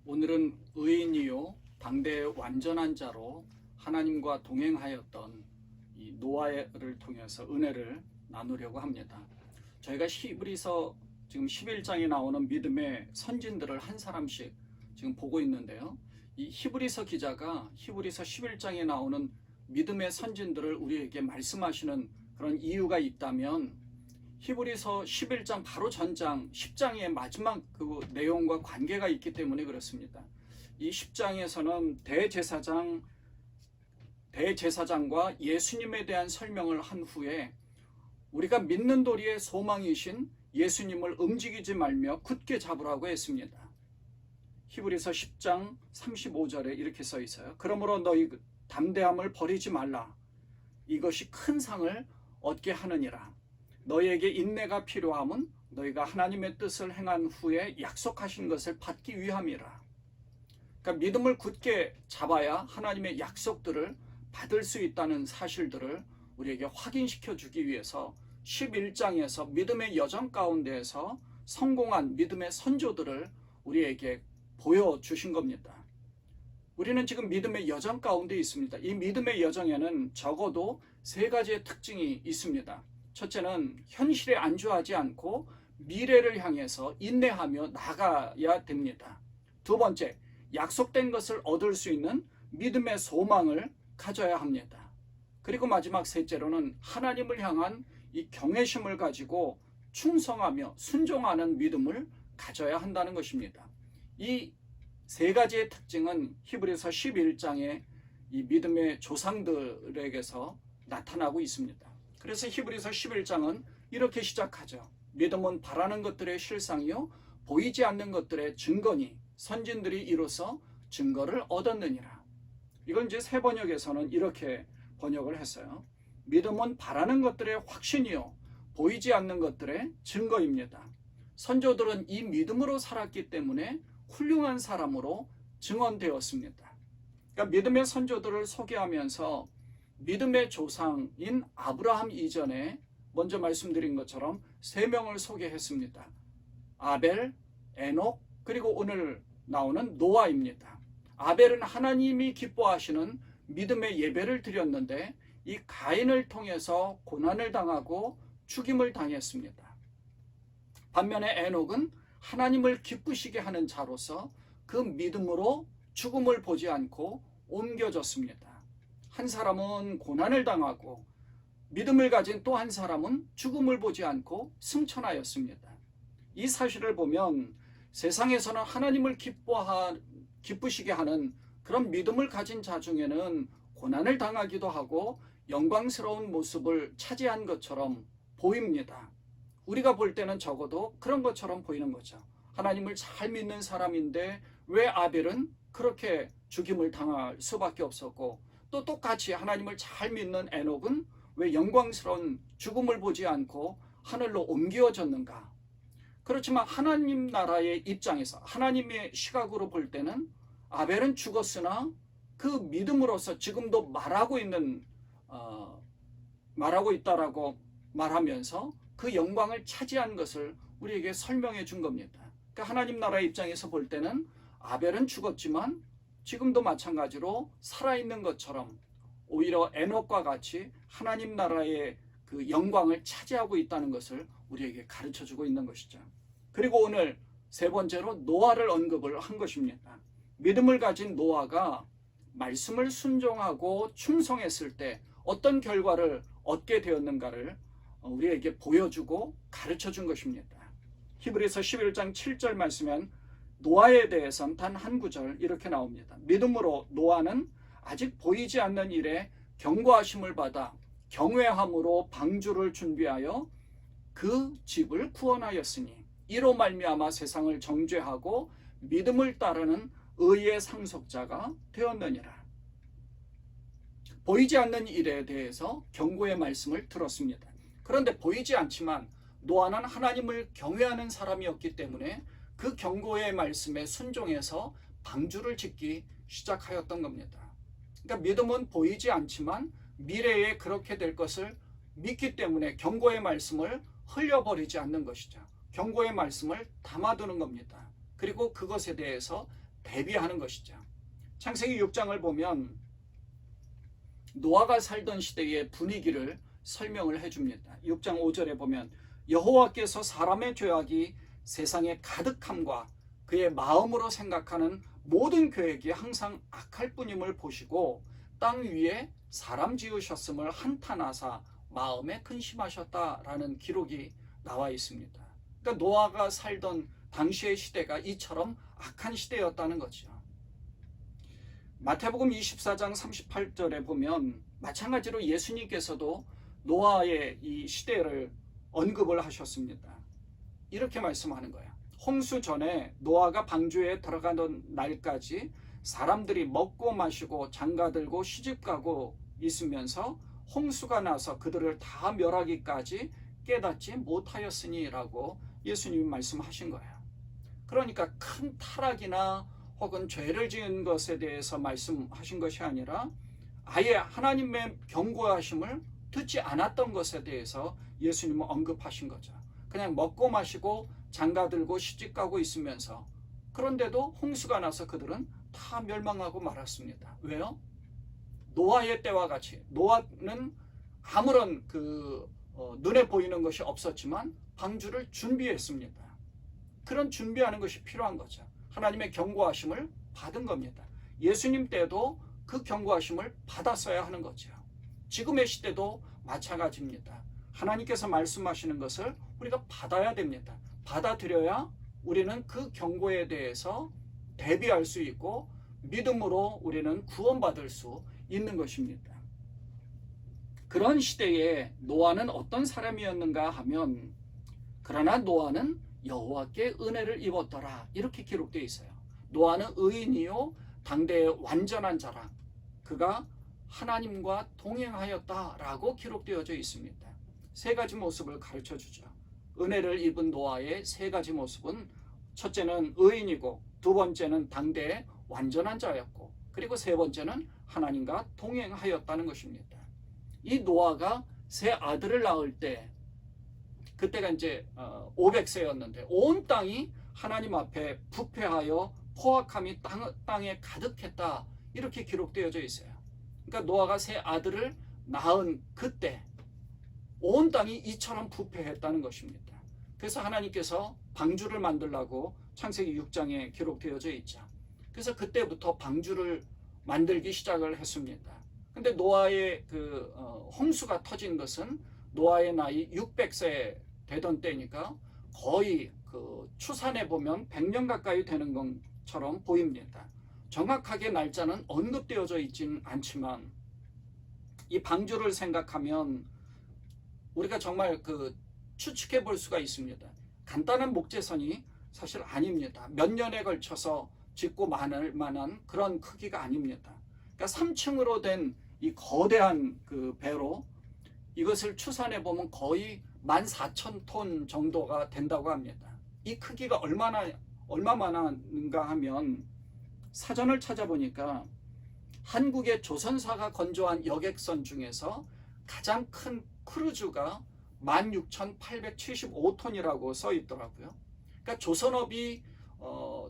오늘은 의인이요 당대의 완전한 자로 하나님과 동행하였던 이 노아를 통해서 은혜를 나누려고 합니다. 저희가 히브리서 지금 11장에 나오는 믿음의 선진들을 한 사람씩 지금 보고 있는데요. 이 히브리서 기자가 히브리서 11장에 나오는 믿음의 선진들을 우리에게 말씀하시는 그런 이유가 있다면 히브리서 11장 바로 전장 10장의 마지막 그 내용과 관계가 있기 때문에 그렇습니다. 이 10장에서는 대제사장과 예수님에 대한 설명을 한 후에 우리가 믿는 도리의 소망이신 예수님을 움직이지 말며 굳게 잡으라고 했습니다. 히브리서 10장 35절에 이렇게 써 있어요. 그러므로 너희 담대함을 버리지 말라. 이것이 큰 상을 얻게 하느니라. 너희에게 인내가 필요함은 너희가 하나님의 뜻을 행한 후에 약속하신 것을 받기 위함이라. 그러니까 믿음을 굳게 잡아야 하나님의 약속들을 받을 수 있다는 사실들을 우리에게 확인시켜 주기 위해서 11장에서 믿음의 여정 가운데에서 성공한 믿음의 선조들을 우리에게 보여주신 겁니다. 우리는 지금 믿음의 여정 가운데 있습니다. 이 믿음의 여정에는 적어도 세 가지의 특징이 있습니다. 첫째는 현실에 안주하지 않고 미래를 향해서 인내하며 나가야 됩니다. 두 번째, 약속된 것을 얻을 수 있는 믿음의 소망을 가져야 합니다. 그리고 마지막 셋째로는 하나님을 향한 이 경외심을 가지고 충성하며 순종하는 믿음을 가져야 한다는 것입니다. 이 세 가지의 특징은 히브리서 11장의 이 믿음의 조상들에게서 나타나고 있습니다. 그래서 히브리서 11장은 이렇게 시작하죠. 믿음은 바라는 것들의 실상이요 보이지 않는 것들의 증거니 선진들이 이로써 증거를 얻었느니라. 이건 이제 새 번역에서는 이렇게 번역을 했어요. 믿음은 바라는 것들의 확신이요 보이지 않는 것들의 증거입니다. 선조들은 이 믿음으로 살았기 때문에 훌륭한 사람으로 증언되었습니다. 그러니까 믿음의 선조들을 소개하면서 믿음의 조상인 아브라함 이전에 먼저 말씀드린 것처럼 세 명을 소개했습니다. 아벨, 에녹, 그리고 오늘 나오는 노아입니다. 아벨은 하나님이 기뻐하시는 믿음의 예배를 드렸는데 이 가인을 통해서 고난을 당하고 죽임을 당했습니다. 반면에 에녹은 하나님을 기쁘시게 하는 자로서 그 믿음으로 죽음을 보지 않고 옮겨졌습니다. 한 사람은 고난을 당하고 믿음을 가진 또 한 사람은 죽음을 보지 않고 승천하였습니다. 이 사실을 보면 세상에서는 하나님을 기쁘시게 하는 그런 믿음을 가진 자 중에는 고난을 당하기도 하고 영광스러운 모습을 차지한 것처럼 보입니다. 우리가 볼 때는 적어도 그런 것처럼 보이는 거죠. 하나님을 잘 믿는 사람인데 왜 아벨은 그렇게 죽임을 당할 수밖에 없었고 또 똑같이 하나님을 잘 믿는 에녹은 왜 영광스러운 죽음을 보지 않고 하늘로 옮겨졌는가? 그렇지만 하나님 나라의 입장에서 하나님의 시각으로 볼 때는 아벨은 죽었으나 그 믿음으로서 지금도 말하고 있다라고 말하면서 그 영광을 차지한 것을 우리에게 설명해 준 겁니다. 그러니까 하나님 나라의 입장에서 볼 때는 아벨은 죽었지만 지금도 마찬가지로 살아있는 것처럼 오히려 에녹과 같이 하나님 나라의 그 영광을 차지하고 있다는 것을 우리에게 가르쳐 주고 있는 것이죠. 그리고 오늘 세 번째로 노아를 언급을 한 것입니다. 믿음을 가진 노아가 말씀을 순종하고 충성했을 때 어떤 결과를 얻게 되었는가를 우리에게 보여주고 가르쳐 준 것입니다. 히브리서 11장 7절 말씀엔 노아에 대해서는 단 한 구절 이렇게 나옵니다. 믿음으로 노아는 아직 보이지 않는 일에 경고하심을 받아 경외함으로 방주를 준비하여 그 집을 구원하였으니 이로 말미암아 세상을 정죄하고 믿음을 따르는 의의 상속자가 되었느니라. 보이지 않는 일에 대해서 경고의 말씀을 들었습니다. 그런데 보이지 않지만 노아는 하나님을 경외하는 사람이었기 때문에 그 경고의 말씀에 순종해서 방주를 짓기 시작하였던 겁니다. 그러니까 믿음은 보이지 않지만 미래에 그렇게 될 것을 믿기 때문에 경고의 말씀을 흘려버리지 않는 것이죠. 경고의 말씀을 담아두는 겁니다. 그리고 그것에 대해서 대비하는 것이죠. 창세기 6장을 보면 노아가 살던 시대의 분위기를 설명을 해줍니다. 6장 5절에 보면 여호와께서 사람의 죄악이 세상에 가득함과 그의 마음으로 생각하는 모든 계획이 항상 악할 뿐임을 보시고 땅 위에 사람 지으셨음을 한탄하사 마음에 근심하셨다라는 기록이 나와 있습니다. 그러니까 노아가 살던 당시의 시대가 이처럼 악한 시대였다는 거죠. 마태복음 24장 38절에 보면 마찬가지로 예수님께서도 노아의 이 시대를 언급을 하셨습니다. 이렇게 말씀하는 거예요. 홍수 전에 노아가 방주에 들어가던 날까지 사람들이 먹고 마시고 장가들고 시집가고 있으면서 홍수가 나서 그들을 다 멸하기까지 깨닫지 못하였으니라고 예수님이 말씀하신 거예요. 그러니까 큰 타락이나 혹은 죄를 지은 것에 대해서 말씀하신 것이 아니라 아예 하나님의 경고하심을 듣지 않았던 것에 대해서 예수님은 언급하신 거죠. 그냥 먹고 마시고 장가들고 시집가고 있으면서 그런데도 홍수가 나서 그들은 다 멸망하고 말았습니다. 왜요? 노아의 때와 같이 노아는 아무런 눈에 보이는 것이 없었지만 방주를 준비했습니다. 그런 준비하는 것이 필요한 거죠. 하나님의 경고하심을 받은 겁니다. 예수님 때도 그 경고하심을 받았어야 하는 거죠. 지금의 시대도 마찬가지입니다. 하나님께서 말씀하시는 것을 우리가 받아야 됩니다. 받아들여야 우리는 그 경고에 대해서 대비할 수 있고 믿음으로 우리는 구원받을 수 있는 것입니다. 그런 시대에 노아는 어떤 사람이었는가 하면 그러나 노아는 여호와께 은혜를 입었더라 이렇게 기록되어 있어요. 노아는 의인이요 당대의 완전한 자라 그가 하나님과 동행하였다라고 기록되어져 있습니다. 세 가지 모습을 가르쳐 주죠. 은혜를 입은 노아의 세 가지 모습은 첫째는 의인이고 두 번째는 당대의 완전한 자였고 그리고 세 번째는 하나님과 동행하였다는 것입니다. 이 노아가 세 아들을 낳을 때 그때가 이제 500세였는데 온 땅이 하나님 앞에 부패하여 포악함이 땅에 가득했다 이렇게 기록되어져 있어요. 그러니까 노아가 세 아들을 낳은 그때 온 땅이 이처럼 부패했다는 것입니다. 그래서 하나님께서 방주를 만들라고 창세기 6장에 기록되어져 있죠. 그래서 그때부터 방주를 만들기 시작을 했습니다. 근데 노아의 홍수가 터진 것은 노아의 나이 600세 되던 때니까 거의 추산해 보면 100년 가까이 되는 것처럼 보입니다. 정확하게 날짜는 언급되어져 있지는 않지만 이 방주를 생각하면 우리가 정말 추측해 볼 수가 있습니다. 간단한 목재선이 사실 아닙니다. 몇 년에 걸쳐서 짓고 많을 만한 그런 크기가 아닙니다. 그러니까 3층으로 된 이 거대한 배로 이것을 추산해 보면 거의 14,000톤 정도가 된다고 합니다. 이 크기가 얼마만한가 하면 사전을 찾아보니까 한국의 조선사가 건조한 여객선 중에서 가장 큰 크루즈가 16,875톤이라고 써 있더라고요. 그러니까 조선업이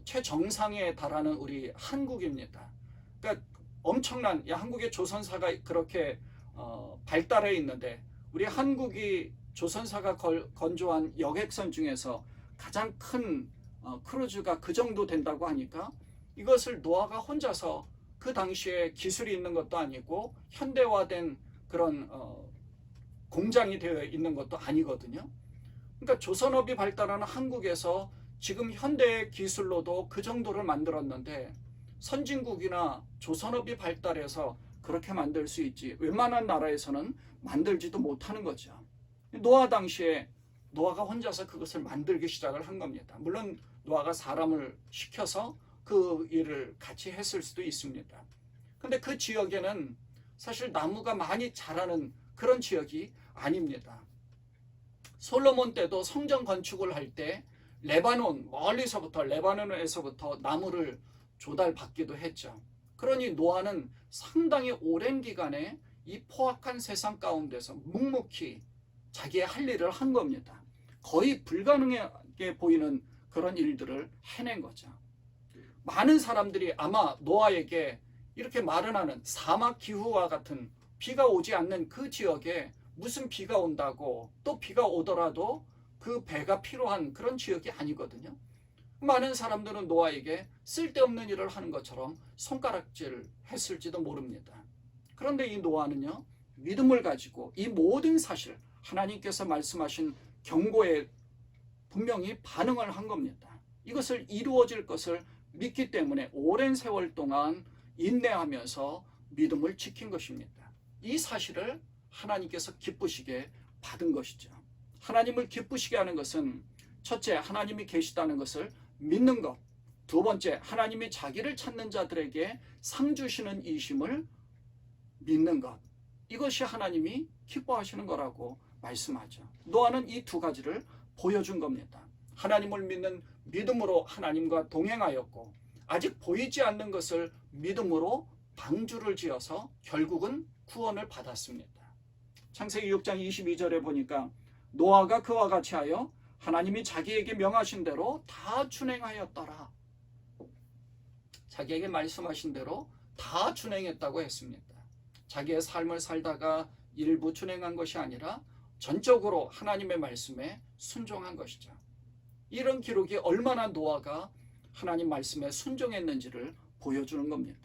최정상에 달하는 우리 한국입니다. 그러니까 엄청난 한국의 조선사가 그렇게 발달해 있는데 우리 한국이 조선사가 건조한 여객선 중에서 가장 큰 크루즈가 그 정도 된다고 하니까 이것을 노아가 혼자서 그 당시에 기술이 있는 것도 아니고 현대화된 그런 공장이 되어 있는 것도 아니거든요. 그러니까 조선업이 발달하는 한국에서 지금 현대 기술로도 그 정도를 만들었는데 선진국이나 조선업이 발달해서 그렇게 만들 수 있지 웬만한 나라에서는 만들지도 못하는 거죠. 노아 당시에 노아가 혼자서 그것을 만들기 시작을 한 겁니다. 물론 노아가 사람을 시켜서 그 일을 같이 했을 수도 있습니다. 근데 그 지역에는 사실 나무가 많이 자라는 그런 지역이 아닙니다. 솔로몬 때도 성전 건축을 할 때 레바논에서부터 나무를 조달받기도 했죠. 그러니 노아는 상당히 오랜 기간에 이 포악한 세상 가운데서 묵묵히 자기의 할 일을 한 겁니다. 거의 불가능하게 보이는 그런 일들을 해낸 거죠. 많은 사람들이 아마 노아에게 이렇게 말을 하는 사막 기후와 같은 비가 오지 않는 그 지역에 무슨 비가 온다고, 또 비가 오더라도 그 배가 필요한 그런 지역이 아니거든요. 많은 사람들은 노아에게 쓸데없는 일을 하는 것처럼 손가락질 했을지도 모릅니다. 그런데 이 노아는요, 믿음을 가지고 이 모든 사실, 하나님께서 말씀하신 경고에 분명히 반응을 한 겁니다. 이것을 이루어질 것을 믿기 때문에 오랜 세월 동안 인내하면서 믿음을 지킨 것입니다. 이 사실을 하나님께서 기쁘시게 받은 것이죠. 하나님을 기쁘시게 하는 것은 첫째, 하나님이 계시다는 것을 믿는 것. 두 번째, 하나님이 자기를 찾는 자들에게 상 주시는 이심을 믿는 것. 이것이 하나님이 기뻐하시는 거라고 말씀하죠. 노아는 이 두 가지를 보여준 겁니다. 하나님을 믿는 믿음으로 하나님과 동행하였고, 아직 보이지 않는 것을 믿음으로 방주를 지어서 결국은 구원을 받았습니다. 창세기 6장 22절에 보니까 노아가 그와 같이 하여 하나님이 자기에게 명하신 대로 다 준행하였더라. 자기에게 말씀하신 대로 다 준행했다고 했습니다. 자기의 삶을 살다가 일부 준행한 것이 아니라 전적으로 하나님의 말씀에 순종한 것이죠. 이런 기록이 얼마나 노아가 하나님 말씀에 순종했는지를 보여주는 겁니다.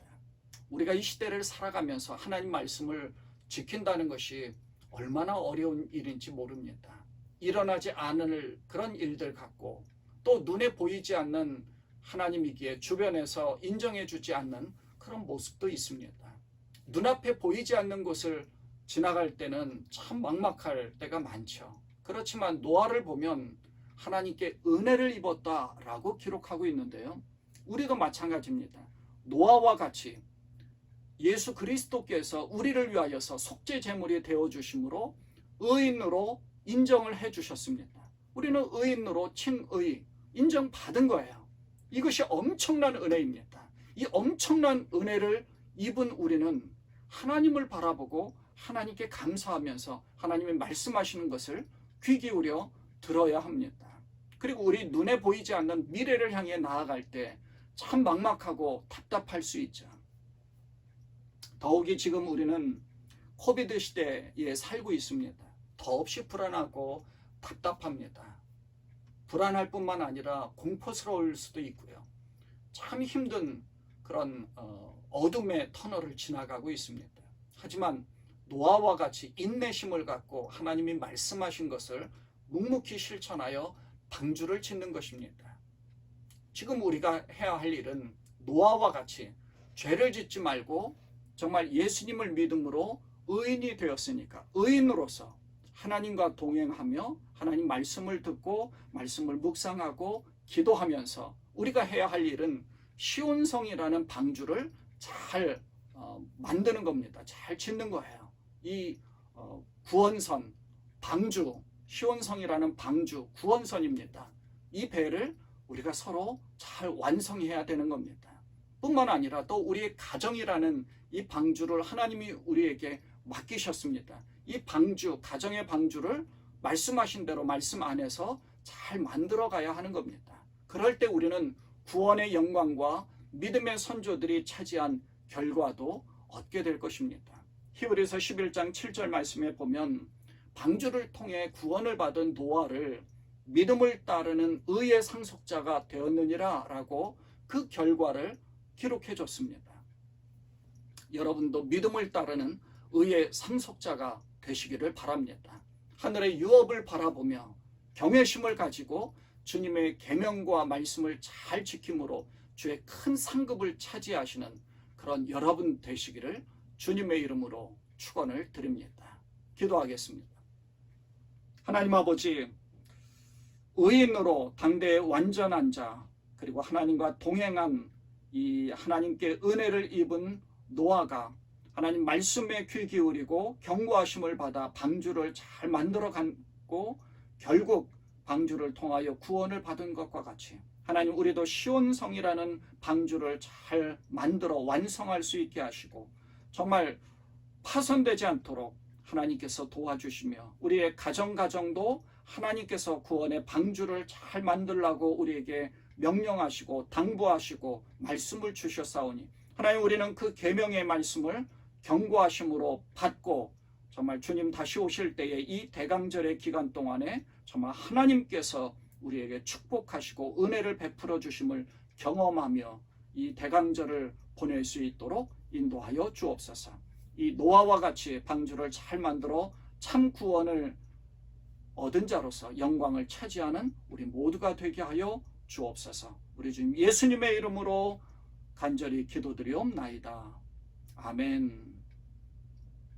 우리가 이 시대를 살아가면서 하나님 말씀을 지킨다는 것이 얼마나 어려운 일인지 모릅니다. 일어나지 않을 그런 일들 같고, 또 눈에 보이지 않는 하나님이기에 주변에서 인정해 주지 않는 그런 모습도 있습니다. 눈앞에 보이지 않는 곳을 지나갈 때는 참 막막할 때가 많죠. 그렇지만 노아를 보면 하나님께 은혜를 입었다라고 기록하고 있는데요. 우리도 마찬가지입니다. 노아와 같이 예수 그리스도께서 우리를 위하여서 속죄 제물이 되어주심으로 의인으로 인정을 해주셨습니다. 우리는 의인으로 칭의, 인정받은 거예요. 이것이 엄청난 은혜입니다. 이 엄청난 은혜를 입은 우리는 하나님을 바라보고 하나님께 감사하면서 하나님이 말씀하시는 것을 귀 기울여 들어야 합니다. 그리고 우리 눈에 보이지 않는 미래를 향해 나아갈 때 참 막막하고 답답할 수 있죠. 더욱이 지금 우리는 코비드 시대에 살고 있습니다. 더없이 불안하고 답답합니다. 불안할 뿐만 아니라 공포스러울 수도 있고요. 참 힘든 그런 어둠의 터널을 지나가고 있습니다. 하지만 노아와 같이 인내심을 갖고 하나님이 말씀하신 것을 묵묵히 실천하여 방주를 짓는 것입니다. 지금 우리가 해야 할 일은 노아와 같이 죄를 짓지 말고 정말 예수님을 믿음으로 의인이 되었으니까 의인으로서 하나님과 동행하며 하나님 말씀을 듣고 말씀을 묵상하고 기도하면서 우리가 해야 할 일은 시온성이라는 방주를 잘 만드는 겁니다. 잘 짓는 거예요. 이 구원선, 방주, 시온성이라는 방주, 구원선입니다. 이 배를 우리가 서로 잘 완성해야 되는 겁니다. 뿐만 아니라 또 우리의 가정이라는 이 방주를 하나님이 우리에게 맡기셨습니다. 이 방주, 가정의 방주를 말씀하신 대로 말씀 안에서 잘 만들어 가야 하는 겁니다. 그럴 때 우리는 구원의 영광과 믿음의 선조들이 차지한 결과도 얻게 될 것입니다. 히브리서 11장 7절 말씀에 보면 방주를 통해 구원을 받은 노아를 믿음을 따르는 의의 상속자가 되었느니라 라고 그 결과를 기록해 줬습니다. 여러분도 믿음을 따르는 의의 상속자가 되시기를 바랍니다. 하늘의 유업을 바라보며 경외심을 가지고 주님의 계명과 말씀을 잘 지킴으로 주의 큰 상급을 차지하시는 그런 여러분 되시기를 주님의 이름으로 축원을 드립니다. 기도하겠습니다. 하나님 아버지, 의인으로 당대의 완전한 자, 그리고 하나님과 동행한 이 하나님께 은혜를 입은 노아가 하나님 말씀에 귀 기울이고 경고하심을 받아 방주를 잘 만들어 갔고 결국 방주를 통하여 구원을 받은 것과 같이 하나님 우리도 시온성이라는 방주를 잘 만들어 완성할 수 있게 하시고 정말 파손되지 않도록 하나님께서 도와주시며 우리의 가정도 하나님께서 구원의 방주를 잘 만들라고 우리에게 명령하시고 당부하시고 말씀을 주셨사오니 하나님, 우리는 그 계명의 말씀을 경고하심으로 받고 정말 주님 다시 오실 때에 이 대강절의 기간 동안에 정말 하나님께서 우리에게 축복하시고 은혜를 베풀어 주심을 경험하며 이 대강절을 보낼 수 있도록 인도하여 주옵소서. 이 노아와 같이 방주를 잘 만들어 참 구원을 얻은 자로서 영광을 차지하는 우리 모두가 되게 하여 주옵소서. 우리 주님 예수님의 이름으로 간절히 기도드리옵나이다. 아멘.